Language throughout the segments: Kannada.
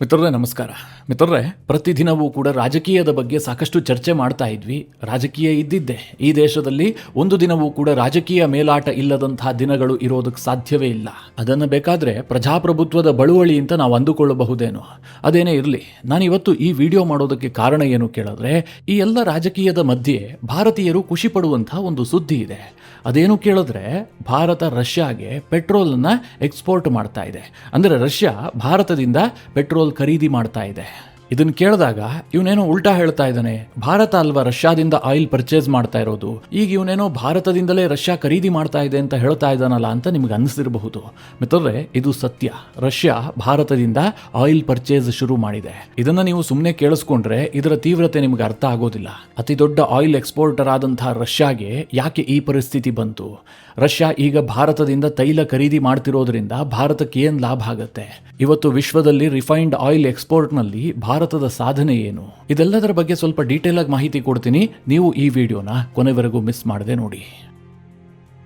ಮಿತ್ರರೇ ನಮಸ್ಕಾರ. ಮಿತ್ರರೇ, ಪ್ರತಿದಿನವೂ ಕೂಡ ರಾಜಕೀಯದ ಬಗ್ಗೆ ಸಾಕಷ್ಟು ಚರ್ಚೆ ಮಾಡ್ತಾ ಇದ್ವಿ. ರಾಜಕೀಯ ಇದ್ದಿದ್ದೆ ಈ ದೇಶದಲ್ಲಿ ಒಂದು ದಿನವೂ ಕೂಡ ರಾಜಕೀಯ ಮೇಲಾಟ ಇಲ್ಲದಂತಹ ದಿನಗಳು ಇರೋದಕ್ಕೆ ಸಾಧ್ಯವೇ ಇಲ್ಲ. ಅದನ್ನು ಬೇಕಾದರೆ ಪ್ರಜಾಪ್ರಭುತ್ವದ ಬಳುವಳಿ ಅಂತ ನಾವು ಅಂದುಕೊಳ್ಳಬಹುದೇನೋ. ಅದೇನೇ ಇರಲಿ, ನಾನಿವತ್ತು ಈ ವಿಡಿಯೋ ಮಾಡೋದಕ್ಕೆ ಕಾರಣ ಏನು ಕೇಳಿದ್ರೆ, ಈ ಎಲ್ಲ ರಾಜಕೀಯದ ಮಧ್ಯೆ ಭಾರತೀಯರು ಖುಷಿ ಪಡುವಂತಹ ಒಂದು ಸುದ್ದಿ ಇದೆ. ಅದೇನು ಕೇಳಿದ್ರೆ, ಭಾರತ ರಷ್ಯಾಗೆ ಪೆಟ್ರೋಲನ್ನು ಎಕ್ಸ್ಪೋರ್ಟ್ ಮಾಡ್ತಾ ಇದೆ. ಅಂದರೆ ರಷ್ಯಾ ಭಾರತದಿಂದ ಪೆಟ್ರೋಲ್ ಖರೀದಿ ಮಾಡ್ತಾ ಇದೆ. ಇದನ್ನು ಕೇಳಿದಾಗ ಇವನೇನೋ ಉಲ್ಟಾ ಹೇಳ್ತಾ ಇದ್ದಾನೆ, ಭಾರತ ಅಲ್ವಾ ರಷ್ಯಾದಿಂದ ಆಯಿಲ್ ಪರ್ಚೇಸ್ ಮಾಡ್ತಾ ಇರೋದು, ಈಗ ಇವನೇನೋ ಭಾರತದಿಂದಲೇ ರಷ್ಯಾ ಖರೀದಿ ಮಾಡ್ತಾ ಇದೆ ಅಂತ ಹೇಳ್ತಾ ಇದ್ದಾನಲ್ಲ ಅಂತ ನಿಮ್ಗೆ ಅನಿಸಿರಬಹುದು. ಮಿತ್ರರೇ, ಇದು ಸತ್ಯ. ರಷ್ಯಾ ಭಾರತದಿಂದ ಆಯಿಲ್ ಪರ್ಚೇಸ್ ಶುರು ಮಾಡಿದೆ. ಇದನ್ನ ನೀವು ಸುಮ್ಮನೆ ಕೇಳಿಸ್ಕೊಂಡ್ರೆ ಇದರ ತೀವ್ರತೆ ನಿಮ್ಗೆ ಅರ್ಥ ಆಗೋದಿಲ್ಲ. ಅತಿ ದೊಡ್ಡ ಆಯಿಲ್ ಎಕ್ಸ್ಪೋರ್ಟರ್ ಆದಂತಹ ರಷ್ಯಾಗೆ ಯಾಕೆ ಈ ಪರಿಸ್ಥಿತಿ ಬಂತು? ರಷ್ಯಾ ಈಗ ಭಾರತದಿಂದ ತೈಲ ಖರೀದಿ ಮಾಡ್ತಿರೋದ್ರಿಂದ ಭಾರತಕ್ಕೆ ಏನು ಲಾಭ ಆಗುತ್ತೆ? ಇವತ್ತು ವಿಶ್ವದಲ್ಲಿ ರಿಫೈನ್ಡ್ ಆಯಿಲ್ ಎಕ್ಸ್ಪೋರ್ಟ್ನಲ್ಲಿ ಭಾರತದ ಸಾಧನೆ ಏನು? ಇದೆಲ್ಲದರ ಬಗ್ಗೆ ಸ್ವಲ್ಪ ಡೀಟೇಲ್ ಆಗಿ ಮಾಹಿತಿ ಕೊಡ್ತೀನಿ. ನೀವು ಈ ವಿಡಿಯೋನ ಕೊನೆವರೆಗೂ ಮಿಸ್ ಮಾಡದೆ ನೋಡಿ.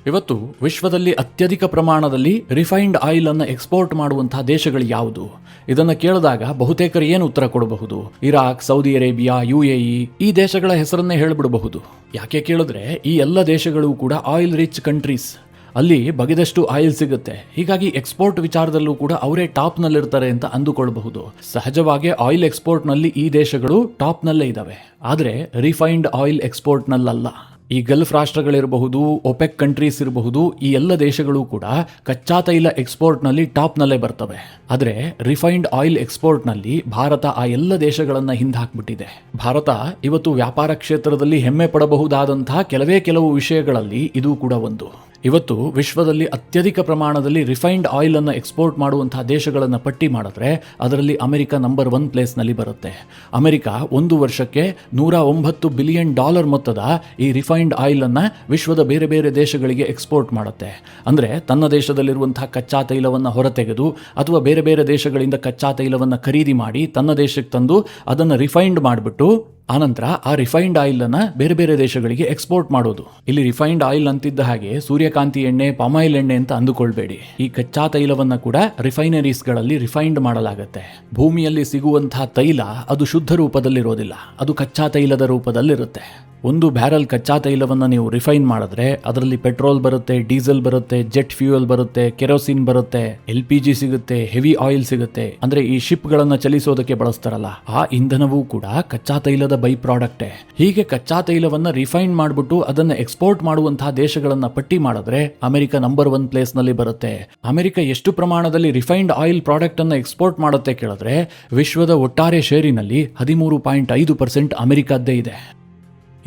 ಇವತ್ತು ವಿಶ್ವದಲ್ಲಿ ಅತ್ಯಧಿಕ ಪ್ರಮಾಣದಲ್ಲಿ ರಿಫೈನ್ಡ್ ಆಯಿಲ್ ಅನ್ನು ಎಕ್ಸ್ಪೋರ್ಟ್ ಮಾಡುವಂತಹ ದೇಶಗಳು ಯಾವುದು? ಇದನ್ನು ಕೇಳಿದಾಗ ಬಹುತೇಕರು ಏನು ಉತ್ತರ ಕೊಡಬಹುದು? ಇರಾಕ್, ಸೌದಿ ಅರೇಬಿಯಾ, UAE ಈ ದೇಶಗಳ ಹೆಸರನ್ನೇ ಹೇಳಿಬಿಡಬಹುದು. ಯಾಕೆ ಕೇಳಿದ್ರೆ, ಈ ಎಲ್ಲ ದೇಶಗಳು ಕೂಡ ಆಯಿಲ್ ರಿಚ್ ಕಂಟ್ರೀಸ್. ಅಲ್ಲಿ ಬಗೆದಷ್ಟು ಆಯಿಲ್ ಸಿಗುತ್ತೆ. ಹೀಗಾಗಿ ಎಕ್ಸ್ಪೋರ್ಟ್ ವಿಚಾರದಲ್ಲೂ ಕೂಡ ಅವರೇ ಟಾಪ್ನಲ್ಲಿರ್ತಾರೆ ಅಂತ ಅಂದುಕೊಳ್ಳಬಹುದು. ಸಹಜವಾಗಿ ಆಯಿಲ್ ಎಕ್ಸ್ಪೋರ್ಟ್ನಲ್ಲಿ ಈ ದೇಶಗಳು ಟಾಪ್ನಲ್ಲೇ ಇದ್ದಾವೆ. ಆದರೆ ರಿಫೈನ್ಡ್ ಆಯಿಲ್ ಎಕ್ಸ್ಪೋರ್ಟ್ನಲ್ಲ. ಈ ಗಲ್ಫ್ ರಾಷ್ಟ್ರಗಳಿರಬಹುದು, ಒಪೆಕ್ ಕಂಟ್ರೀಸ್ ಇರಬಹುದು, ಈ ಎಲ್ಲ ದೇಶಗಳು ಕೂಡ ಕಚ್ಚಾ ತೈಲ ಎಕ್ಸ್ಪೋರ್ಟ್ನಲ್ಲಿ ಟಾಪ್ನಲ್ಲೇ ಬರ್ತವೆ. ಆದರೆ ರಿಫೈನ್ಡ್ ಆಯಿಲ್ ಎಕ್ಸ್ಪೋರ್ಟ್ನಲ್ಲಿ ಭಾರತ ಆ ಎಲ್ಲ ದೇಶಗಳನ್ನು ಹಿಂದಾಕ್ಬಿಟ್ಟಿದೆ. ಭಾರತ ಇವತ್ತು ವ್ಯಾಪಾರ ಕ್ಷೇತ್ರದಲ್ಲಿ ಹೆಮ್ಮೆ ಪಡಬಹುದಾದಂತಹ ಕೆಲವು ವಿಷಯಗಳಲ್ಲಿ ಇದು ಕೂಡ ಒಂದು. ಇವತ್ತು ವಿಶ್ವದಲ್ಲಿ ಅತ್ಯಧಿಕ ಪ್ರಮಾಣದಲ್ಲಿ ರಿಫೈನ್ಡ್ ಆಯಿಲ್ ಅನ್ನು ಎಕ್ಸ್ಪೋರ್ಟ್ ಮಾಡುವಂತಹ ದೇಶಗಳನ್ನು ಪಟ್ಟಿ ಮಾಡಿದ್ರೆ ಅದರಲ್ಲಿ ಅಮೆರಿಕ ನಂಬರ್ 1 ಪ್ಲೇಸ್ನಲ್ಲಿ ಬರುತ್ತೆ. ಅಮೆರಿಕ ಒಂದು ವರ್ಷಕ್ಕೆ $109 ಬಿಲಿಯನ್ ಮೊತ್ತದ ಈ ರಿಫೈನ್ಡ್ ಆಯಿಲ್ ಅನ್ನು ವಿಶ್ವದ ಬೇರೆ ಬೇರೆ ದೇಶಗಳಿಗೆ ಎಕ್ಸ್ಪೋರ್ಟ್ ಮಾಡುತ್ತೆ. ಅಂದರೆ ತನ್ನ ದೇಶದಲ್ಲಿರುವಂತಹ ಕಚ್ಚಾ ತೈಲವನ್ನು ಹೊರತೆಗೆದು ಅಥವಾ ಬೇರೆ ಬೇರೆ ದೇಶಗಳಿಂದ ಕಚ್ಚಾ ತೈಲವನ್ನು ಖರೀದಿ ಮಾಡಿ ತನ್ನ ದೇಶಕ್ಕೆ ತಂದು ಅದನ್ನು ರಿಫೈನ್ಡ್ ಮಾಡಿಬಿಟ್ಟು ಆನಂತರ ಆ ರಿಫೈನ್ಡ್ ಆಯಿಲ್ ಅನ್ನ ಬೇರೆ ಬೇರೆ ದೇಶಗಳಿಗೆ ಎಕ್ಸ್ಪೋರ್ಟ್ ಮಾಡೋದು. ಇಲ್ಲಿ ರಿಫೈನ್ಡ್ ಆಯಿಲ್ ಅಂತಿದ್ದ ಹಾಗೆ ಸೂರ್ಯಕಾಂತಿ ಎಣ್ಣೆ, ಪಾಮಾಯಿಲ್ ಎಣ್ಣೆ ಅಂತ ಅಂದುಕೊಳ್ಬೇಡಿ. ಈ ಕಚ್ಚಾ ತೈಲವನ್ನ ಕೂಡ ರಿಫೈನರೀಸ್ಗಳಲ್ಲಿ ರಿಫೈನ್ಡ್ ಮಾಡಲಾಗುತ್ತೆ. ಭೂಮಿಯಲ್ಲಿ ಸಿಗುವಂತಹ ತೈಲ ಅದು ಶುದ್ಧ ರೂಪದಲ್ಲಿರೋದಿಲ್ಲ, ಅದು ಕಚ್ಚಾ ತೈಲದ ರೂಪದಲ್ಲಿರುತ್ತೆ. ಒಂದು ಬ್ಯಾರಲ್ ಕಚ್ಚಾ ತೈಲವನ್ನು ನೀವು ರಿಫೈನ್ ಮಾಡಿದ್ರೆ ಅದರಲ್ಲಿ ಪೆಟ್ರೋಲ್ ಬರುತ್ತೆ, ಡೀಸೆಲ್ ಬರುತ್ತೆ, ಜೆಟ್ ಫ್ಯೂಯಲ್ ಬರುತ್ತೆ, ಕೆರೋಸಿನ್ ಬರುತ್ತೆ, LPG ಸಿಗುತ್ತೆ, ಹೆವಿ ಆಯಿಲ್ ಸಿಗುತ್ತೆ. ಅಂದ್ರೆ ಈ ಶಿಪ್ಗಳನ್ನು ಚಲಿಸೋದಕ್ಕೆ ಬಳಸ್ತಾರಲ್ಲ ಆ ಇಂಧನವೂ ಕೂಡ ಕಚ್ಚಾ ತೈಲದ ಬೈ ಪ್ರಾಡಕ್ಟೇ. ಹೀಗೆ ಕಚ್ಚಾ ತೈಲವನ್ನ ರಿಫೈನ್ ಮಾಡಿಬಿಟ್ಟು ಅದನ್ನ ಎಕ್ಸ್ಪೋರ್ಟ್ ಮಾಡುವಂತಹ ದೇಶಗಳನ್ನ ಪಟ್ಟಿ ಮಾಡಿದ್ರೆ ಅಮೆರಿಕ ನಂಬರ್ 1 ಪ್ಲೇಸ್ ನಲ್ಲಿ ಬರುತ್ತೆ. ಅಮೆರಿಕ ಎಷ್ಟು ಪ್ರಮಾಣದಲ್ಲಿ ರಿಫೈನ್ಡ್ ಆಯಿಲ್ ಪ್ರಾಡಕ್ಟ್ ಅನ್ನ ಎಕ್ಸ್ಪೋರ್ಟ್ ಮಾಡುತ್ತೆ ಕೇಳಿದ್ರೆ ವಿಶ್ವದ ಒಟ್ಟಾರೆ ಶೇರಿನಲ್ಲಿ 13.5% ಅಮೆರಿಕದ್ದೇ ಇದೆ.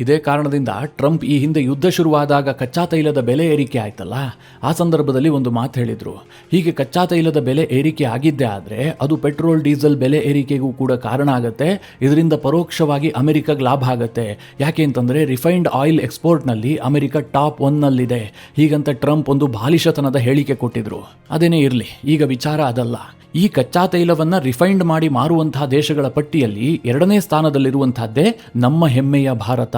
ಇದೇ ಕಾರಣದಿಂದ ಟ್ರಂಪ್ ಈ ಹಿಂದೆ ಯುದ್ಧ ಶುರುವಾದಾಗ ಕಚ್ಚಾ ತೈಲದ ಬೆಲೆ ಏರಿಕೆ ಆಯ್ತಲ್ಲ, ಆ ಸಂದರ್ಭದಲ್ಲಿ ಒಂದು ಮಾತು ಹೇಳಿದ್ರು. ಹೀಗೆ ಕಚ್ಚಾ ತೈಲದ ಬೆಲೆ ಏರಿಕೆ ಆಗಿದ್ದೇ ಆದರೆ ಅದು ಪೆಟ್ರೋಲ್ ಡೀಸೆಲ್ ಬೆಲೆ ಏರಿಕೆಗೂ ಕೂಡ ಕಾರಣ ಆಗುತ್ತೆ. ಇದರಿಂದ ಪರೋಕ್ಷವಾಗಿ ಅಮೆರಿಕಾಗೆ ಲಾಭ ಆಗುತ್ತೆ. ಯಾಕೆ ಅಂತಂದ್ರೆ ರಿಫೈನ್ಡ್ ಆಯಿಲ್ ಎಕ್ಸ್ಪೋರ್ಟ್ನಲ್ಲಿ ಅಮೆರಿಕ ಟಾಪ್ 1ನಲ್ಲಿದೆ. ಹೀಗಂತ ಟ್ರಂಪ್ ಒಂದು ಬಾಲಿಶತನದ ಹೇಳಿಕೆ ಕೊಟ್ಟಿದ್ರು. ಅದೇನೇ ಇರಲಿ, ಈಗ ವಿಚಾರ ಅದಲ್ಲ. ಈ ಕಚ್ಚಾ ತೈಲವನ್ನ ರಿಫೈನ್ಡ್ ಮಾಡಿ ಮಾರುವಂತಹ ದೇಶಗಳ ಪಟ್ಟಿಯಲ್ಲಿ 2ನೇ ಸ್ಥಾನದಲ್ಲಿರುವಂತಹದ್ದೇ ನಮ್ಮ ಹೆಮ್ಮೆಯ ಭಾರತ.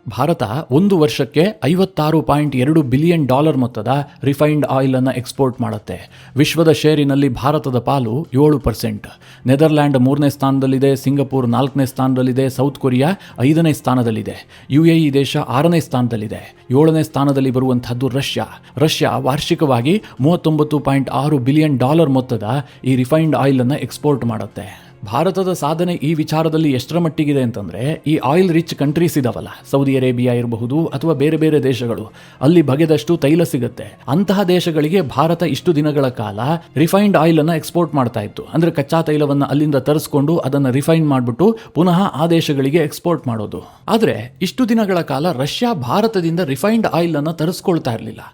ಭಾರತ ಒಂದು ವರ್ಷಕ್ಕೆ $56.2 ಬಿಲಿಯನ್ ಮೊತ್ತದ ರಿಫೈನ್ಡ್ ಆಯಿಲ್ ಅನ್ನು ಎಕ್ಸ್ಪೋರ್ಟ್ ಮಾಡುತ್ತೆ. ವಿಶ್ವದ ಶೇರಿನಲ್ಲಿ ಭಾರತದ ಪಾಲು 7%. ನೆದರ್ಲ್ಯಾಂಡ್ 3ನೇ ಸ್ಥಾನದಲ್ಲಿದೆ, ಸಿಂಗಪೂರ್ 4ನೇ ಸ್ಥಾನದಲ್ಲಿದೆ, ಸೌತ್ ಕೊರಿಯಾ 5ನೇ ಸ್ಥಾನದಲ್ಲಿದೆ, UAE ದೇಶ 6ನೇ ಸ್ಥಾನದಲ್ಲಿದೆ. 7ನೇ ಸ್ಥಾನದಲ್ಲಿ ಬರುವಂತಹದ್ದು ರಷ್ಯಾ ವಾರ್ಷಿಕವಾಗಿ $39.6 ಬಿಲಿಯನ್ ಮೊತ್ತದ ಈ ರಿಫೈನ್ಡ್ ಆಯಿಲ್ ಅನ್ನು ಎಕ್ಸ್ಪೋರ್ಟ್ ಮಾಡುತ್ತೆ. ಭಾರತದ ಸಾಧನೆ ಈ ವಿಚಾರದಲ್ಲಿ ಎಷ್ಟರ ಮಟ್ಟಿಗಿದೆ ಅಂತಂದ್ರೆ, ಈ ಆಯಿಲ್ ರಿಚ್ ಕಂಟ್ರೀಸ್ ಇದಾವಲ್ಲ, ಸೌದಿ ಅರೇಬಿಯಾ ಇರಬಹುದು ಅಥವಾ ಬೇರೆ ಬೇರೆ ದೇಶಗಳು, ಅಲ್ಲಿ ಬಗೆದಷ್ಟು ತೈಲ ಸಿಗುತ್ತೆ. ಅಂತಹ ದೇಶಗಳಿಗೆ ಭಾರತ ಇಷ್ಟು ದಿನಗಳ ಕಾಲ ರಿಫೈನ್ಡ್ ಆಯಿಲ್ ಅನ್ನ ಎಕ್ಸ್ಪೋರ್ಟ್ ಮಾಡ್ತಾ ಇತ್ತು. ಅಂದ್ರೆ ಕಚ್ಚಾ ತೈಲವನ್ನ ಅಲ್ಲಿಂದ ತರಿಸ್ಕೊಂಡು ಅದನ್ನ ರಿಫೈನ್ ಮಾಡಿಬಿಟ್ಟು ಪುನಃ ಆ ದೇಶಗಳಿಗೆ ಎಕ್ಸ್ಪೋರ್ಟ್ ಮಾಡೋದು. ಆದ್ರೆ ಇಷ್ಟು ದಿನಗಳ ಕಾಲ ರಷ್ಯಾ ಭಾರತದಿಂದ ರಿಫೈನ್ಡ್ ಆಯಿಲ್ ಅನ್ನ ತರಿಸ್ಕೊಳ್ತಾ ಇರಲಿಲ್ಲ.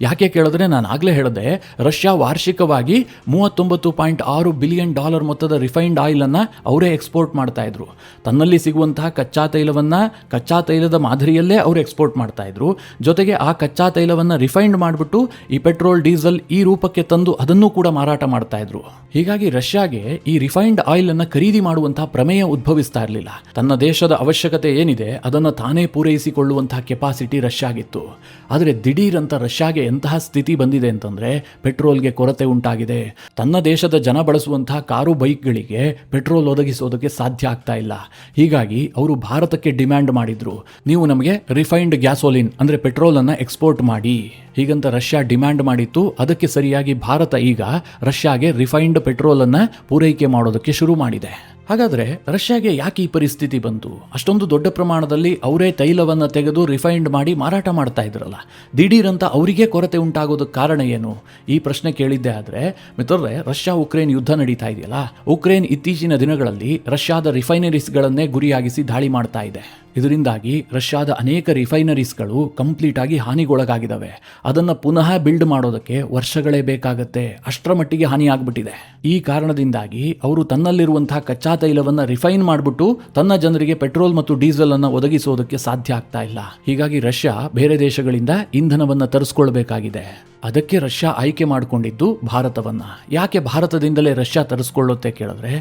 ಯಾಕೆ ಕೇಳಿದ್ರೆ, ನಾನು ಆಗಲೇ ಹೇಳಿದೆ, ರಷ್ಯಾ ವಾರ್ಷಿಕವಾಗಿ $39.6 ಬಿಲಿಯನ್ ಮೊತ್ತದ ರಿಫೈನ್ಡ್ ಆಯಿಲ್ ಅನ್ನ ಅವರೇ ಎಕ್ಸ್ಪೋರ್ಟ್ ಮಾಡ್ತಾ ಇದ್ರು. ತನ್ನಲ್ಲಿ ಸಿಗುವಂತಹ ಕಚ್ಚಾ ತೈಲವನ್ನ ಕಚ್ಚಾ ತೈಲದ ಮಾದರಿಯಲ್ಲೇ ಅವರು ಎಕ್ಸ್ಪೋರ್ಟ್ ಮಾಡ್ತಾ ಇದ್ರು. ಜೊತೆಗೆ ಆ ಕಚ್ಚಾ ತೈಲವನ್ನ ರಿಫೈನ್ಡ್ ಮಾಡಿಬಿಟ್ಟು ಈ ಪೆಟ್ರೋಲ್ ಡೀಸೆಲ್ ಈ ರೂಪಕ್ಕೆ ತಂದು ಅದನ್ನು ಕೂಡ ಮಾರಾಟ ಮಾಡ್ತಾ ಇದ್ರು. ಹೀಗಾಗಿ ರಷ್ಯಾಗೆ ಈ ರಿಫೈನ್ಡ್ ಆಯಿಲ್ ಅನ್ನ ಖರೀದಿ ಮಾಡುವಂತಹ ಪ್ರಮೇಯ ಉದ್ಭವಿಸ್ತಾ ಇರಲಿಲ್ಲ. ತನ್ನ ದೇಶದ ಅವಶ್ಯಕತೆ ಏನಿದೆ ಅದನ್ನು ತಾನೇ ಪೂರೈಸಿಕೊಳ್ಳುವಂತಹ ಕೆಪಾಸಿಟಿ ರಷ್ಯಾಗಿತ್ತು. ಆದರೆ ದಿಢೀರ್ ಅಂತ ರಷ್ಯಾಗೆ ಎಂತಹ ಸ್ಥಿತಿ ಬಂದಿದೆ ಅಂತಂದ್ರೆ ಪೆಟ್ರೋಲ್ಗೆ ಕೊರತೆ ಉಂಟಾಗಿದೆ. ತನ್ನ ದೇಶದ ಜನ ಬಳಸುವಂತಹ ಕಾರು ಬೈಕ್ಗಳಿಗೆ ಪೆಟ್ರೋಲ್ ಒದಗಿಸೋದಕ್ಕೆ ಸಾಧ್ಯ ಆಗ್ತಾ ಇಲ್ಲ. ಹೀಗಾಗಿ ಅವರು ಭಾರತಕ್ಕೆ ಡಿಮ್ಯಾಂಡ್ ಮಾಡಿದ್ರು, ನೀವು ನಮಗೆ ರಿಫೈನ್ಡ್ ಗ್ಯಾಸೋಲಿನ್ ಅಂದ್ರೆ ಪೆಟ್ರೋಲ್ ಅನ್ನ ಎಕ್ಸ್ಪೋರ್ಟ್ ಮಾಡಿ. ಹೀಗಂತ ರಷ್ಯಾ ಡಿಮ್ಯಾಂಡ್ ಮಾಡಿತ್ತು. ಅದಕ್ಕೆ ಸರಿಯಾಗಿ ಭಾರತ ಈಗ ರಷ್ಯಾಗೆ ರಿಫೈನ್ಡ್ ಪೆಟ್ರೋಲ್ ಅನ್ನ ಪೂರೈಕೆ ಮಾಡೋದಕ್ಕೆ ಶುರು ಮಾಡಿದೆ. ಹಾಗಾದ್ರೆ ರಷ್ಯಾಗೆ ಯಾಕೆ ಈ ಪರಿಸ್ಥಿತಿ ಬಂತು? ಅಷ್ಟೊಂದು ದೊಡ್ಡ ಪ್ರಮಾಣದಲ್ಲಿ ಅವರೇ ತೈಲವನ್ನು ತೆಗೆದು ರಿಫೈನ್ಡ್ ಮಾಡಿ ಮಾರಾಟ ಮಾಡ್ತಾ ಇದ್ರಲ್ಲ, ದಿಢೀರಂತ ಅವರಿಗೆ ಕೊರತೆ ಉಂಟಾಗೋದಕ್ಕೆ ಕಾರಣ ಏನು? ಈ ಪ್ರಶ್ನೆ ಕೇಳಿದ್ದೆ ಆದರೆ ಮಿತ್ರರೇ, ರಷ್ಯಾ ಉಕ್ರೇನ್ ಯುದ್ಧ ನಡೀತಾ ಇದೆಯಲ್ಲ, ಉಕ್ರೇನ್ ಇತ್ತೀಚಿನ ದಿನಗಳಲ್ಲಿ ರಷ್ಯಾದ ರಿಫೈನರೀಸ್ಗಳನ್ನೇ ಗುರಿಯಾಗಿಸಿ ದಾಳಿ ಮಾಡ್ತಾ ಇದೆ. ಇದರಿಂದಾಗಿ ರಷ್ಯಾದ ಅನೇಕ ರಿಫೈನರೀಸ್ಗಳು ಕಂಪ್ಲೀಟ್ ಆಗಿ ಹಾನಿಗೊಳಗಾಗಿದ್ದಾವೆ. ಅದನ್ನು ಪುನಃ ಬಿಲ್ಡ್ ಮಾಡೋದಕ್ಕೆ ವರ್ಷಗಳೇ ಬೇಕಾಗತ್ತೆ, ಅಷ್ಟರ ಮಟ್ಟಿಗೆ ಹಾನಿ ಆಗ್ಬಿಟ್ಟಿದೆ. ಈ ಕಾರಣದಿಂದಾಗಿ ಅವರು ತನ್ನಲ್ಲಿರುವಂತಹ ಕಚ್ಚಾ ತೈಲವನ್ನು ರಿಫೈನ್ ಮಾಡಿಬಿಟ್ಟು ತನ್ನ ಜನರಿಗೆ ಪೆಟ್ರೋಲ್ ಮತ್ತು ಡೀಸೆಲ್ ಅನ್ನು ಒದಗಿಸೋದಕ್ಕೆ ಸಾಧ್ಯ ಆಗ್ತಾ ಇಲ್ಲ. ಹೀಗಾಗಿ ರಷ್ಯಾ ಬೇರೆ ದೇಶಗಳಿಂದ ಇಂಧನವನ್ನು ತರಿಸ್ಕೊಳ್ಬೇಕಾಗಿದೆ. ಅದಕ್ಕೆ ರಷ್ಯಾ ಆಯ್ಕೆ ಮಾಡಿಕೊಂಡಿದ್ದು ಭಾರತವನ್ನ. ಯಾಕೆ ಭಾರತದಿಂದಲೇ ರಷ್ಯಾ ತರಿಸ್ಕೊಳ್ಳುತ್ತೆ ಕೇಳಿದ್ರೆ,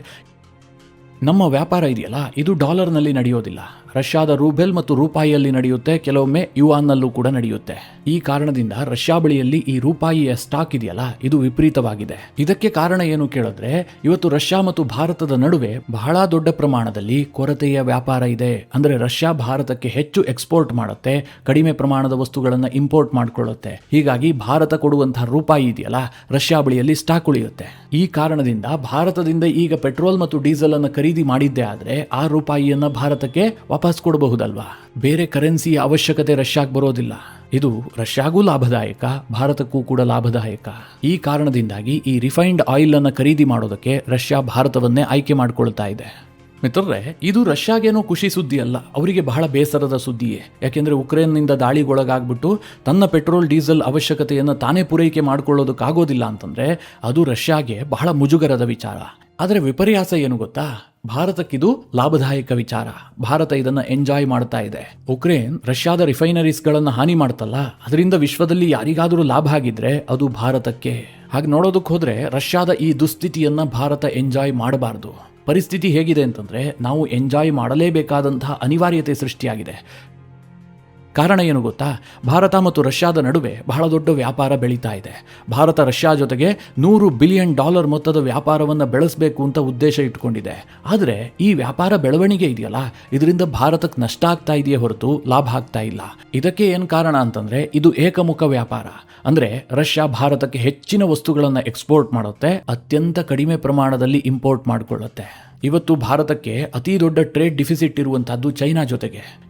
ನಮ್ಮ ವ್ಯಾಪಾರ ಇದೆಯಲ್ಲ, ಇದು ಡಾಲರ್ನಲ್ಲಿ ನಡೆಯೋದಿಲ್ಲ. ರಷ್ಯಾದ ರೂಬೆಲ್ ಮತ್ತು ರೂಪಾಯಿಯಲ್ಲಿ ನಡೆಯುತ್ತೆ, ಕೆಲವೊಮ್ಮೆ ಯುವಾನ್ನಲ್ಲೂ ಕೂಡ ನಡೆಯುತ್ತೆ. ಈ ಕಾರಣದಿಂದ ರಷ್ಯಾ ಬಳಿಯಲ್ಲಿ ಈ ರೂಪಾಯಿಯ ಸ್ಟಾಕ್ ಇದೆಯಲ್ಲ, ಇದು ವಿಪರೀತವಾಗಿದೆ. ಇದಕ್ಕೆ ಕಾರಣ ಏನು ಕೇಳಿದ್ರೆ, ಇವತ್ತು ರಷ್ಯಾ ಮತ್ತು ಭಾರತದ ನಡುವೆ ಬಹಳ ದೊಡ್ಡ ಪ್ರಮಾಣದಲ್ಲಿ ಕೊರತೆಯ ವ್ಯಾಪಾರ ಇದೆ. ಅಂದ್ರೆ ರಷ್ಯಾ ಭಾರತಕ್ಕೆ ಹೆಚ್ಚು ಎಕ್ಸ್ಪೋರ್ಟ್ ಮಾಡುತ್ತೆ, ಕಡಿಮೆ ಪ್ರಮಾಣದ ವಸ್ತುಗಳನ್ನು ಇಂಪೋರ್ಟ್ ಮಾಡಿಕೊಳ್ಳುತ್ತೆ. ಹೀಗಾಗಿ ಭಾರತ ಕೊಡುವಂತಹ ರೂಪಾಯಿ ಇದೆಯಲ್ಲ, ರಷ್ಯಾ ಬಳಿಯಲ್ಲಿ ಸ್ಟಾಕ್ ಉಳಿಯುತ್ತೆ. ಈ ಕಾರಣದಿಂದ ಭಾರತದಿಂದ ಈಗ ಪೆಟ್ರೋಲ್ ಮತ್ತು ಡೀಸೆಲ್ ಅನ್ನು ಖರೀದಿ ಮಾಡಿದ್ದೇ ಆದ್ರೆ ಆ ರೂಪಾಯಿಯನ್ನ ಭಾರತಕ್ಕೆ ವಾಪಸ್ ಕೊಡಬಹುದಲ್ವಾ? ಬೇರೆ ಕರೆನ್ಸಿಯ ಅವಶ್ಯಕತೆ ರಷ್ಯಾಗೆ ಬರೋದಿಲ್ಲ. ಇದು ರಷ್ಯಾಗೂ ಲಾಭದಾಯಕ, ಭಾರತಕ್ಕೂ ಕೂಡ ಲಾಭದಾಯಕ. ಈ ಕಾರಣದಿಂದಾಗಿ ಈ ರಿಫೈನ್ಡ್ ಆಯಿಲ್ ಅನ್ನು ಖರೀದಿ ಮಾಡೋದಕ್ಕೆ ರಷ್ಯಾ ಭಾರತವನ್ನೇ ಆಯ್ಕೆ ಮಾಡಿಕೊಳ್ತಾ ಇದೆ. ಮಿತ್ರರೇ, ಇದು ರಷ್ಯಾಗೇನೋ ಖುಷಿ ಸುದ್ದಿ ಅಲ್ಲ, ಅವರಿಗೆ ಬಹಳ ಬೇಸರದ ಸುದ್ದಿಯೇ. ಯಾಕೆಂದ್ರೆ ಉಕ್ರೇನ್ನಿಂದ ದಾಳಿಗೊಳಗಾಗ್ಬಿಟ್ಟು ತನ್ನ ಪೆಟ್ರೋಲ್ ಡೀಸೆಲ್ ಅವಶ್ಯಕತೆಯನ್ನು ತಾನೇ ಪೂರೈಕೆ ಮಾಡಿಕೊಳ್ಳೋದಕ್ಕಾಗೋದಿಲ್ಲ ಅಂತಂದ್ರೆ ಅದು ರಷ್ಯಾಗೆ ಬಹಳ ಮುಜುಗರದ ವಿಚಾರ. ಆದರೆ ವಿಪರ್ಯಾಸ ಏನು ಗೊತ್ತಾ? ಭಾರತಕ್ಕಿದು ಲಾಭದಾಯಕ ವಿಚಾರ. ಭಾರತ ಇದನ್ನ ಎಂಜಾಯ್ ಮಾಡ್ತಾ ಇದೆ. ಉಕ್ರೇನ್ ರಷ್ಯಾದ ರಿಫೈನರೀಸ್ಗಳನ್ನು ಹಾನಿ ಮಾಡ್ತಲ್ಲ, ಅದರಿಂದ ವಿಶ್ವದಲ್ಲಿ ಯಾರಿಗಾದರೂ ಲಾಭ ಆಗಿದ್ರೆ ಅದು ಭಾರತಕ್ಕೆ. ಹಾಗೆ ನೋಡೋದಕ್ಕೆ ಹೋದ್ರೆ ರಷ್ಯಾದ ಈ ದುಸ್ಥಿತಿಯನ್ನ ಭಾರತ ಎಂಜಾಯ್ ಮಾಡಬಾರ್ದು. ಪರಿಸ್ಥಿತಿ ಹೇಗಿದೆ ಅಂತಂದ್ರೆ ನಾವು ಎಂಜಾಯ್ ಮಾಡಲೇಬೇಕಾದಂತಹ ಅನಿವಾರ್ಯತೆ ಸೃಷ್ಟಿಯಾಗಿದೆ. ಕಾರಣ ಏನು ಗೊತ್ತಾ? ಭಾರತ ಮತ್ತು ರಷ್ಯಾದ ನಡುವೆ ಬಹಳ ದೊಡ್ಡ ವ್ಯಾಪಾರ ಬೆಳೀತಾ ಇದೆ. ಭಾರತ ರಷ್ಯಾ ಜೊತೆಗೆ $100 ಬಿಲಿಯನ್ ಮೊತ್ತದ ವ್ಯಾಪಾರವನ್ನು ಬೆಳೆಸಬೇಕು ಅಂತ ಉದ್ದೇಶ ಇಟ್ಕೊಂಡಿದೆ. ಆದರೆ ಈ ವ್ಯಾಪಾರ ಬೆಳವಣಿಗೆ ಇದೆಯಲ್ಲ, ಇದರಿಂದ ಭಾರತಕ್ಕೆ ನಷ್ಟ ಆಗ್ತಾ ಇದೆಯೇ ಹೊರತು ಲಾಭ ಆಗ್ತಾ ಇಲ್ಲ. ಇದಕ್ಕೆ ಏನು ಕಾರಣ ಅಂತಂದ್ರೆ ಇದು ಏಕಮುಖ ವ್ಯಾಪಾರ. ಅಂದ್ರೆ ರಷ್ಯಾ ಭಾರತಕ್ಕೆ ಹೆಚ್ಚಿನ ವಸ್ತುಗಳನ್ನು ಎಕ್ಸ್ಪೋರ್ಟ್ ಮಾಡುತ್ತೆ, ಅತ್ಯಂತ ಕಡಿಮೆ ಪ್ರಮಾಣದಲ್ಲಿ ಇಂಪೋರ್ಟ್ ಮಾಡಿಕೊಳ್ಳುತ್ತೆ. ಇವತ್ತು ಭಾರತಕ್ಕೆ ಅತಿ ದೊಡ್ಡ ಟ್ರೇಡ್ ಡಿಫಿಸಿಟ್ ಇರುವಂತಹದ್ದು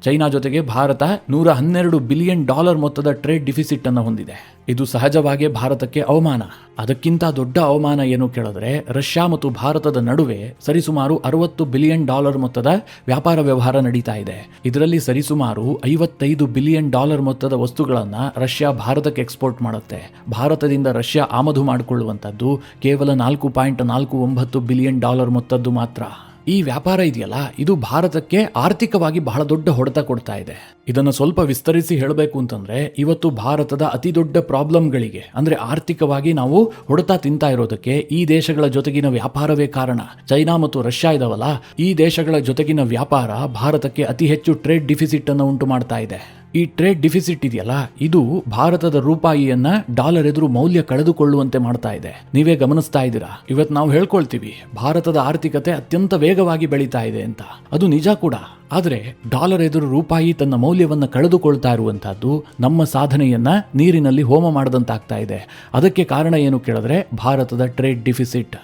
ಚೈನಾ ಜೊತೆಗೆ ಭಾರತ $112 ಬಿಲಿಯನ್ ಮೊತ್ತದ ಟ್ರೇಡ್ ಡಿಫಿಸಿಟ್ ಅನ್ನು ಹೊಂದಿದೆ. ಇದು ಸಹಜವಾಗಿ ಭಾರತಕ್ಕೆ ಅವಮಾನ. ಅದಕ್ಕಿಂತ ದೊಡ್ಡ ಅವಮಾನ ಏನು ಕೇಳಿದ್ರೆ, ರಷ್ಯಾ ಮತ್ತು ಭಾರತದ ನಡುವೆ ಸರಿಸುಮಾರು $60 ಬಿಲಿಯನ್ ಮೊತ್ತದ ವ್ಯಾಪಾರ ವ್ಯವಹಾರ ನಡೀತಾ ಇದೆ. ಇದರಲ್ಲಿ ಸರಿಸುಮಾರು $55 ಬಿಲಿಯನ್ ಮೊತ್ತದ ವಸ್ತುಗಳನ್ನು ರಷ್ಯಾ ಭಾರತಕ್ಕೆ ಎಕ್ಸ್ಪೋರ್ಟ್ ಮಾಡುತ್ತೆ. ಭಾರತದಿಂದ ರಷ್ಯಾ ಆಮದು ಮಾಡಿಕೊಳ್ಳುವಂಥದ್ದು ಕೇವಲ $4.49 ಬಿಲಿಯನ್ ಮೊತ್ತದ್ದು ಮಾತ್ರ. ಈ ವ್ಯಾಪಾರ ಇದೆಯಲ್ಲ, ಇದು ಭಾರತಕ್ಕೆ ಆರ್ಥಿಕವಾಗಿ ಬಹಳ ದೊಡ್ಡ ಹೊಡೆತ ಕೊಡ್ತಾ ಇದೆ. ಇದನ್ನು ಸ್ವಲ್ಪ ವಿಸ್ತರಿಸಿ ಹೇಳಬೇಕು ಅಂತಂದ್ರೆ, ಇವತ್ತು ಭಾರತದ ಅತಿ ದೊಡ್ಡ ಪ್ರಾಬ್ಲಮ್ಗಳಿಗೆ ಅಂದ್ರೆ ಆರ್ಥಿಕವಾಗಿ ನಾವು ಹೊಡೆತ ತಿಂತಾ ಇರೋದಕ್ಕೆ ಈ ದೇಶಗಳ ಜೊತೆಗಿನ ವ್ಯಾಪಾರವೇ ಕಾರಣ. ಚೈನಾ ಮತ್ತು ರಷ್ಯಾ ಇದಾವಲ್ಲ, ಈ ದೇಶಗಳ ಜೊತೆಗಿನ ವ್ಯಾಪಾರ ಭಾರತಕ್ಕೆ ಅತಿ ಹೆಚ್ಚು ಟ್ರೇಡ್ ಡಿಫಿಸಿಟ್ ಅನ್ನು ಉಂಟು ಮಾಡ್ತಾ ಇದೆ. ಈ ಟ್ರೇಡ್ ಡಿಫಿಸಿಟ್ ಇದೆಯಲ್ಲ, ಇದು ಭಾರತದ ರೂಪಾಯಿಯನ್ನ ಡಾಲರ್ ಎದುರು ಮೌಲ್ಯ ಕಳೆದುಕೊಳ್ಳುವಂತೆ ಮಾಡ್ತಾ ಇದೆ. ನೀವೇ ಗಮನಿಸ್ತಾ ಇದ್ದೀರಾ. ಇವತ್ತು ನಾವು ಹೇಳ್ಕೊಳ್ತೀವಿ ಭಾರತದ ಆರ್ಥಿಕತೆ ಅತ್ಯಂತ ವೇಗವಾಗಿ ಬೆಳೀತಾ ಇದೆ ಅಂತ, ಅದು ನಿಜ ಕೂಡ. ಆದರೆ ಡಾಲರ್ ಎದುರು ರೂಪಾಯಿ ತನ್ನ ಮೌಲ್ಯವನ್ನು ಕಳೆದುಕೊಳ್ತಾ ಇರುವಂತಹದ್ದು ನಮ್ಮ ಸಾಧನೆಯನ್ನ ನೀರಿನಲ್ಲಿ ಹೋಮ ಮಾಡದಂತಾಗ್ತಾ ಇದೆ. ಅದಕ್ಕೆ ಕಾರಣ ಏನು ಕೇಳಿದ್ರೆ ಭಾರತದ ಟ್ರೇಡ್ ಡಿಫಿಸಿಟ್.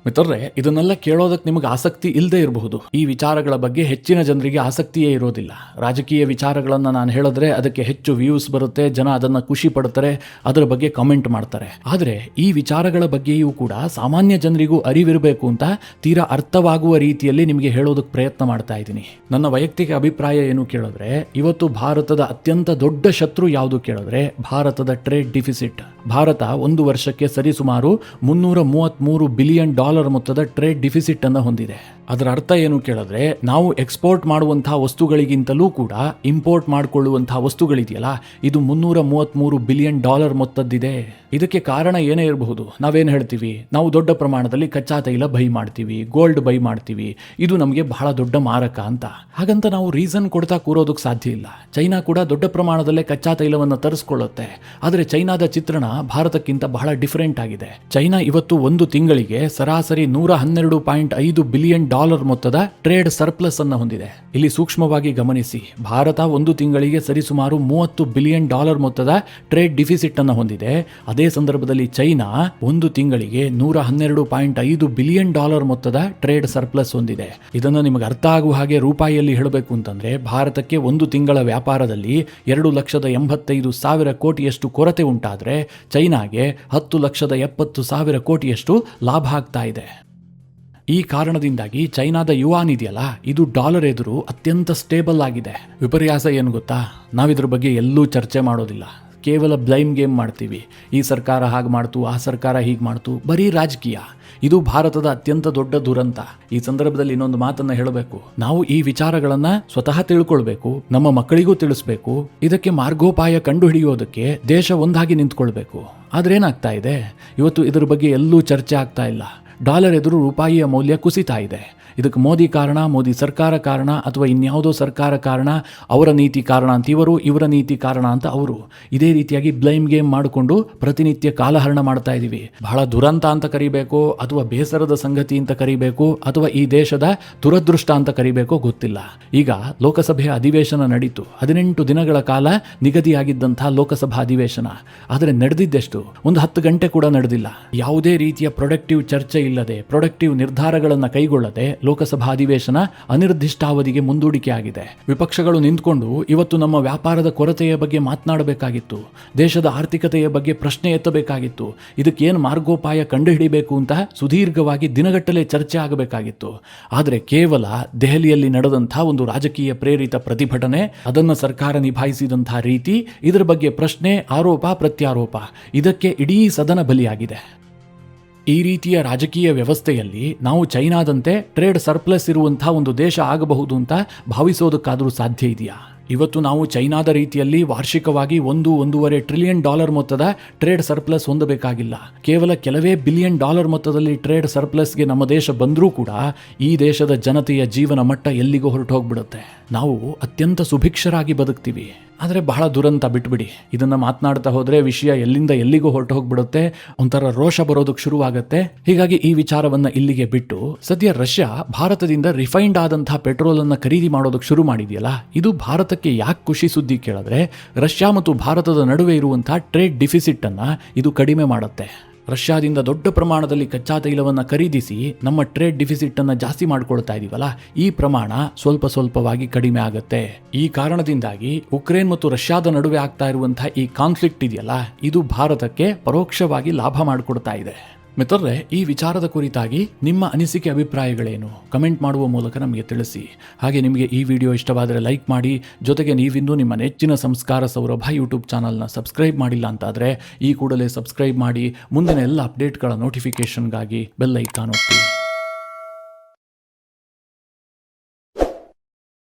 ಮಿತ್ರರೇ, ಇದನ್ನೆಲ್ಲ ಕೇಳೋದಕ್ಕೆ ನಿಮಗೆ ಆಸಕ್ತಿ ಇಲ್ಲದೆ ಇರಬಹುದು. ಈ ವಿಚಾರಗಳ ಬಗ್ಗೆ ಹೆಚ್ಚಿನ ಜನರಿಗೆ ಆಸಕ್ತಿಯೇ ಇರೋದಿಲ್ಲ. ರಾಜಕೀಯ ವಿಚಾರಗಳನ್ನು ನಾನು ಹೇಳಿದ್ರೆ ಅದಕ್ಕೆ ಹೆಚ್ಚು ವ್ಯೂಸ್ ಬರುತ್ತೆ, ಜನ ಅದನ್ನು ಖುಷಿ ಪಡ್ತಾರೆ, ಅದರ ಬಗ್ಗೆ ಕಮೆಂಟ್ ಮಾಡ್ತಾರೆ. ಆದರೆ ಈ ವಿಚಾರಗಳ ಬಗ್ಗೆಯೂ ಕೂಡ ಸಾಮಾನ್ಯ ಜನರಿಗೂ ಅರಿವಿರಬೇಕು ಅಂತ ತೀರಾ ಅರ್ಥವಾಗುವ ರೀತಿಯಲ್ಲಿ ನಿಮಗೆ ಹೇಳೋದಕ್ಕೆ ಪ್ರಯತ್ನ ಮಾಡ್ತಾ ಇದ್ದೀನಿ. ನನ್ನ ವೈಯಕ್ತಿಕ ಅಭಿಪ್ರಾಯ ಏನು ಕೇಳಿದ್ರೆ, ಇವತ್ತು ಭಾರತದ ಅತ್ಯಂತ ದೊಡ್ಡ ಶತ್ರು ಯಾವುದು ಕೇಳಿದ್ರೆ ಭಾರತದ ಟ್ರೇಡ್ ಡಿಫಿಸಿಟ್. ಭಾರತ ಒಂದು ವರ್ಷಕ್ಕೆ ಸರಿಸುಮಾರು $333 ಬಿಲಿಯನ್ ಡಾಲರ್ ಮೊತ್ತದ ಟ್ರೇಡ್ ಡಿಫಿಸಿಟ್ ಅನ್ನು ಹೊಂದಿದೆ. ಅದರ ಅರ್ಥ ಏನು ಕೇಳಿದ್ರೆ, ನಾವು ಎಕ್ಸ್ಪೋರ್ಟ್ ಮಾಡುವಂತಹ ವಸ್ತುಗಳಿಗಿಂತಲೂ ಕೂಡ ಇಂಪೋರ್ಟ್ ಮಾಡಿಕೊಳ್ಳುವಂತಹ ವಸ್ತುಗಳಿದೆಯಲ್ಲ, ಇದು 333 ಬಿಲಿಯನ್ ಡಾಲರ್ ಮೊತ್ತದ್ದಿದೆ. ಇದಕ್ಕೆ ಕಾರಣ ಏನೇ ಇರಬಹುದು. ನಾವೇನು ಹೇಳ್ತೀವಿ, ನಾವು ದೊಡ್ಡ ಪ್ರಮಾಣದಲ್ಲಿ ಕಚ್ಚಾ ತೈಲ ಬೈ ಮಾಡ್ತೀವಿ, ಗೋಲ್ಡ್ ಬೈ ಮಾಡ್ತೀವಿ, ಇದು ನಮಗೆ ಬಹಳ ದೊಡ್ಡ ಮಾರಕ ಅಂತ. ಹಾಗಂತ ನಾವು ರೀಸನ್ ಕೊಡ್ತಾ ಕೂರೋದಕ್ಕೆ ಸಾಧ್ಯ ಇಲ್ಲ. ಚೈನಾ ಕೂಡ ದೊಡ್ಡ ಪ್ರಮಾಣದಲ್ಲೇ ಕಚ್ಚಾ ತೈಲವನ್ನು ತರಿಸ್ಕೊಳ್ಳುತ್ತೆ. ಆದರೆ ಚೈನಾದ ಚಿತ್ರಣ ಭಾರತಕ್ಕಿಂತ ಬಹಳ ಡಿಫರೆಂಟ್ ಆಗಿದೆ. ಚೈನಾ ಇವತ್ತು ಒಂದು ತಿಂಗಳಿಗೆ ಸರಾಸರಿ 112.5 ಬಿಲಿಯನ್ ಡಾಲರ್ ಮೊತ್ತದ ಟ್ರೇಡ್ ಸರ್ಪ್ಲಸ್ ಅನ್ನು ಹೊಂದಿದೆ. ಇಲ್ಲಿ ಸೂಕ್ಷ್ಮವಾಗಿ ಗಮನಿಸಿ, ಭಾರತ ಒಂದು ತಿಂಗಳಿಗೆ ಸರಿಸುಮಾರು 30 ಬಿಲಿಯನ್ ಡಾಲರ್ ಮೊತ್ತದ ಟ್ರೇಡ್ ಡಿಫಿಸಿಟ್ ಅನ್ನು ಹೊಂದಿದೆ. ಅದೇ ಸಂದರ್ಭದಲ್ಲಿ ಚೈನಾ ಒಂದು ತಿಂಗಳಿಗೆ 112.5 ಬಿಲಿಯನ್ ಡಾಲರ್ ಮೊತ್ತದ ಟ್ರೇಡ್ ಸರ್ಪ್ಲಸ್ ಹೊಂದಿದೆ. ಇದನ್ನು ನಿಮಗೆ ಅರ್ಥ ಆಗುವ ಹಾಗೆ ರೂಪಾಯಿಯಲ್ಲಿ ಹೇಳಬೇಕು ಅಂತಂದ್ರೆ, ಭಾರತಕ್ಕೆ ಒಂದು ತಿಂಗಳ ವ್ಯಾಪಾರದಲ್ಲಿ 2,85,000 ಕೋಟಿಯಷ್ಟು ಕೊರತೆ ಉಂಟಾದ್ರೆ ಚೈನಾಗೆ 10,70,000 ಕೋಟಿಯಷ್ಟು ಲಾಭ ಆಗ್ತಾ ಇದೆ. ಈ ಕಾರಣದಿಂದಾಗಿ ಚೈನಾದ ಯುವಾನ್ ಇದೆಯಲ್ಲ, ಇದು ಡಾಲರ್ ಎದುರು ಅತ್ಯಂತ ಸ್ಟೇಬಲ್ ಆಗಿದೆ. ವಿಪರ್ಯಾಸ ಏನು ಗೊತ್ತಾ, ನಾವಿದ್ರ ಬಗ್ಗೆ ಎಲ್ಲೂ ಚರ್ಚೆ ಮಾಡೋದಿಲ್ಲ. ಕೇವಲ ಬ್ಲೈಮ್ ಗೇಮ್ ಮಾಡ್ತೀವಿ. ಈ ಸರ್ಕಾರ ಹಾಗೆ ಮಾಡ್ತು, ಆ ಸರ್ಕಾರ ಹೀಗೆ ಮಾಡ್ತು, ಬರೀ ರಾಜಕೀಯ. ಇದು ಭಾರತದ ಅತ್ಯಂತ ದೊಡ್ಡ ದುರಂತ. ಈ ಸಂದರ್ಭದಲ್ಲಿ ಇನ್ನೊಂದು ಮಾತನ್ನ ಹೇಳಬೇಕು. ನಾವು ಈ ವಿಚಾರಗಳನ್ನ ಸ್ವತಃ ತಿಳ್ಕೊಳ್ಬೇಕು, ನಮ್ಮ ಮಕ್ಕಳಿಗೂ ತಿಳಿಸ್ಬೇಕು. ಇದಕ್ಕೆ ಮಾರ್ಗೋಪಾಯ ಕಂಡುಹಿಡಿಯೋದಕ್ಕೆ ದೇಶ ಒಂದಾಗಿ ನಿಂತ್ಕೊಳ್ಬೇಕು. ಆದ್ರೆ ಏನಾಗ್ತಾ ಇದೆ, ಇವತ್ತು ಇದ್ರ ಬಗ್ಗೆ ಎಲ್ಲೂ ಚರ್ಚೆ ಆಗ್ತಾ ಇಲ್ಲ. ಡಾಲರ್ ಎದುರು ರೂಪಾಯಿಯ ಮೌಲ್ಯ ಕುಸಿತಾ ಇದೆ. ಇದಕ್ಕೆ ಮೋದಿ ಕಾರಣ, ಮೋದಿ ಸರ್ಕಾರ ಕಾರಣ, ಅಥವಾ ಇನ್ಯಾವುದೋ ಸರ್ಕಾರ ಕಾರಣ, ಅವರ ನೀತಿ ಕಾರಣ ಅಂತ ಇವರು, ಇವರ ನೀತಿ ಕಾರಣ ಅಂತ ಅವರು. ಇದೇ ರೀತಿಯಾಗಿ ಬ್ಲೈಮ್ ಗೇಮ್ ಮಾಡಿಕೊಂಡು ಪ್ರತಿನಿತ್ಯ ಕಾಲಹರಣ ಮಾಡ್ತಾ ಇದ್ದೀವಿ. ಬಹಳ ದುರಂತ ಅಂತ ಕರಿಬೇಕು, ಅಥವಾ ಬೇಸರದ ಸಂಗತಿ ಅಂತ ಕರಿಬೇಕು, ಅಥವಾ ಈ ದೇಶದ ದುರದೃಷ್ಟ ಅಂತ ಕರಿಬೇಕೋ ಗೊತ್ತಿಲ್ಲ. ಈಗ ಲೋಕಸಭೆಯ ಅಧಿವೇಶನ ನಡೀತು. 18 ದಿನಗಳ ಕಾಲ ನಿಗದಿಯಾಗಿದ್ದಂತಹ ಲೋಕಸಭಾ ಅಧಿವೇಶನ. ಆದರೆ ನಡೆದಿದ್ದೆಷ್ಟು? ಒಂದು 10 ಗಂಟೆ ಕೂಡ ನಡೆದಿಲ್ಲ. ಯಾವುದೇ ರೀತಿಯ ಪ್ರೊಡಕ್ಟಿವ್ ಚರ್ಚೆ ಇಲ್ಲದೆ, ಪ್ರೊಡಕ್ಟಿವ್ ನಿರ್ಧಾರಗಳನ್ನು ಕೈಗೊಳ್ಳದೆ ಲೋಕಸಭಾ ಅಧಿವೇಶನ ಅನಿರ್ದಿಷ್ಟಾವಧಿಗೆ ಮುಂದೂಡಿಕೆ ಆಗಿದೆ. ವಿಪಕ್ಷಗಳು ನಿಂತ್ಕೊಂಡು ಇವತ್ತು ನಮ್ಮ ವ್ಯಾಪಾರದ ಕೊರತೆಯ ಬಗ್ಗೆ ಮಾತನಾಡಬೇಕಾಗಿತ್ತು, ದೇಶದ ಆರ್ಥಿಕತೆಯ ಬಗ್ಗೆ ಪ್ರಶ್ನೆ ಎತ್ತಬೇಕಾಗಿತ್ತು, ಇದಕ್ಕೇನು ಮಾರ್ಗೋಪಾಯ ಕಂಡುಹಿಡಿಬೇಕು ಅಂತ ಸುದೀರ್ಘವಾಗಿ ದಿನಗಟ್ಟಲೆ ಚರ್ಚೆ ಆಗಬೇಕಾಗಿತ್ತು. ಆದರೆ ಕೇವಲ ದೆಹಲಿಯಲ್ಲಿ ನಡೆದಂತಹ ಒಂದು ರಾಜಕೀಯ ಪ್ರೇರಿತ ಪ್ರತಿಭಟನೆ, ಅದನ್ನು ಸರ್ಕಾರ ನಿಭಾಯಿಸಿದಂತಹ ರೀತಿ, ಇದರ ಬಗ್ಗೆ ಪ್ರಶ್ನೆ, ಆರೋಪ ಪ್ರತ್ಯಾರೋಪ, ಇದಕ್ಕೆ ಇಡೀ ಸದನ ಬಲಿಯಾಗಿದೆ. ಈ ರೀತಿಯ ರಾಜಕೀಯ ವ್ಯವಸ್ಥೆಯಲ್ಲಿ ನಾವು ಚೈನಾದಂತೆ ಟ್ರೇಡ್ ಸರ್ಪ್ಲಸ್ ಇರುವಂತಹ ಒಂದು ದೇಶ ಆಗಬಹುದು ಅಂತ ಭಾವಿಸೋದಕ್ಕಾದರೂ ಸಾಧ್ಯ ಇದೆಯಾ? ಇವತ್ತು ನಾವು ಚೈನಾದ ರೀತಿಯಲ್ಲಿ ವಾರ್ಷಿಕವಾಗಿ 1-1.5 ಟ್ರಿಲಿಯನ್ ಡಾಲರ್ ಮೊತ್ತದ ಟ್ರೇಡ್ ಸರ್ಪ್ಲಸ್ ಹೊಂದಬೇಕಾಗಿಲ್ಲ. ಕೇವಲ ಕೆಲವೇ ಬಿಲಿಯನ್ ಡಾಲರ್ ಮೊತ್ತದಲ್ಲಿ ಟ್ರೇಡ್ ಸರ್ಪ್ಲಸ್ಗೆ ನಮ್ಮ ದೇಶ ಬಂದರೂ ಕೂಡ ಈ ದೇಶದ ಜನತೆಯ ಜೀವನ ಮಟ್ಟ ಎಲ್ಲಿಗೋ ಹೊರಟು ಹೋಗ್ಬಿಡುತ್ತೆ. ನಾವು ಅತ್ಯಂತ ಸುಭಿಕ್ಷರಾಗಿ ಬದುಕ್ತೀವಿ. ಆದರೆ ಬಹಳ ದುರಂತ, ಬಿಟ್ಬಿಡಿ. ಇದನ್ನು ಮಾತನಾಡ್ತಾ ಹೋದರೆ ವಿಷಯ ಎಲ್ಲಿಂದ ಎಲ್ಲಿಗೂ ಹೊರಟು ಹೋಗ್ಬಿಡುತ್ತೆ, ಒಂಥರ ರೋಷ ಬರೋದಕ್ಕೆ ಶುರುವಾಗುತ್ತೆ. ಹೀಗಾಗಿ ಈ ವಿಚಾರವನ್ನು ಇಲ್ಲಿಗೆ ಬಿಟ್ಟು, ಸದ್ಯ ರಷ್ಯಾ ಭಾರತದಿಂದ ರಿಫೈನ್ಡ್ ಆದಂತಹ ಪೆಟ್ರೋಲನ್ನು ಖರೀದಿ ಮಾಡೋದಕ್ಕೆ ಶುರು ಮಾಡಿದೆಯಲ್ಲ, ಇದು ಭಾರತಕ್ಕೆ ಯಾಕೆ ಖುಷಿ ಸುದ್ದಿ ಕೇಳಿದ್ರೆ, ರಷ್ಯಾ ಮತ್ತು ಭಾರತದ ನಡುವೆ ಇರುವಂತಹ ಟ್ರೇಡ್ ಡಿಫಿಸಿಟ್ ಅನ್ನು ಇದು ಕಡಿಮೆ ಮಾಡುತ್ತೆ. ರಷ್ಯಾದಿಂದ ದೊಡ್ಡ ಪ್ರಮಾಣದಲ್ಲಿ ಕಚ್ಚಾ ತೈಲವನ್ನು ಖರೀದಿಸಿ ನಮ್ಮ ಟ್ರೇಡ್ ಡಿಫಿಸಿಟ್ ಅನ್ನು ಜಾಸ್ತಿ ಮಾಡ್ಕೊಳ್ತಾ ಇದೀವಲ್ಲ, ಈ ಪ್ರಮಾಣ ಸ್ವಲ್ಪ ಸ್ವಲ್ಪವಾಗಿ ಕಡಿಮೆ ಆಗುತ್ತೆ. ಈ ಕಾರಣದಿಂದಾಗಿ ಉಕ್ರೇನ್ ಮತ್ತು ರಷ್ಯಾದ ನಡುವೆ ಆಗ್ತಾ ಇರುವಂತಹ ಈ ಕಾನ್ಫ್ಲಿಕ್ಟ್ ಇದೆಯಲ್ಲ, ಇದು ಭಾರತಕ್ಕೆ ಪರೋಕ್ಷವಾಗಿ ಲಾಭ ಮಾಡಿಕೊಡ್ತಾ ಇದೆ. ಮಿತ್ರರೇ, ಈ ವಿಚಾರದ ಕುರಿತಾಗಿ ನಿಮ್ಮ ಅನಿಸಿಕೆ, ಅಭಿಪ್ರಾಯಗಳೇನು? ಕಮೆಂಟ್ ಮಾಡುವ ಮೂಲಕ ನಮಗೆ ತಿಳಿಸಿ. ಹಾಗೆ ನಿಮಗೆ ಈ ವಿಡಿಯೋ ಇಷ್ಟವಾದರೆ ಲೈಕ್ ಮಾಡಿ. ಜೊತೆಗೆ ನೀವಿನ್ನೂ ನಿಮ್ಮ ನೆಚ್ಚಿನ ಸಂಸ್ಕಾರ ಸೌರಭ ಯೂಟ್ಯೂಬ್ ಚಾನಲ್ನ ಸಬ್ಸ್ಕ್ರೈಬ್ ಮಾಡಿಲ್ಲ ಅಂತಾದರೆ ಈ ಕೂಡಲೇ ಸಬ್ಸ್ಕ್ರೈಬ್ ಮಾಡಿ. ಮುಂದಿನ ಎಲ್ಲ ಅಪ್ಡೇಟ್ಗಳ ನೋಟಿಫಿಕೇಷನ್ಗಾಗಿ ಬೆಲ್ ಐಕಾನ್ ಒತ್ತಿ.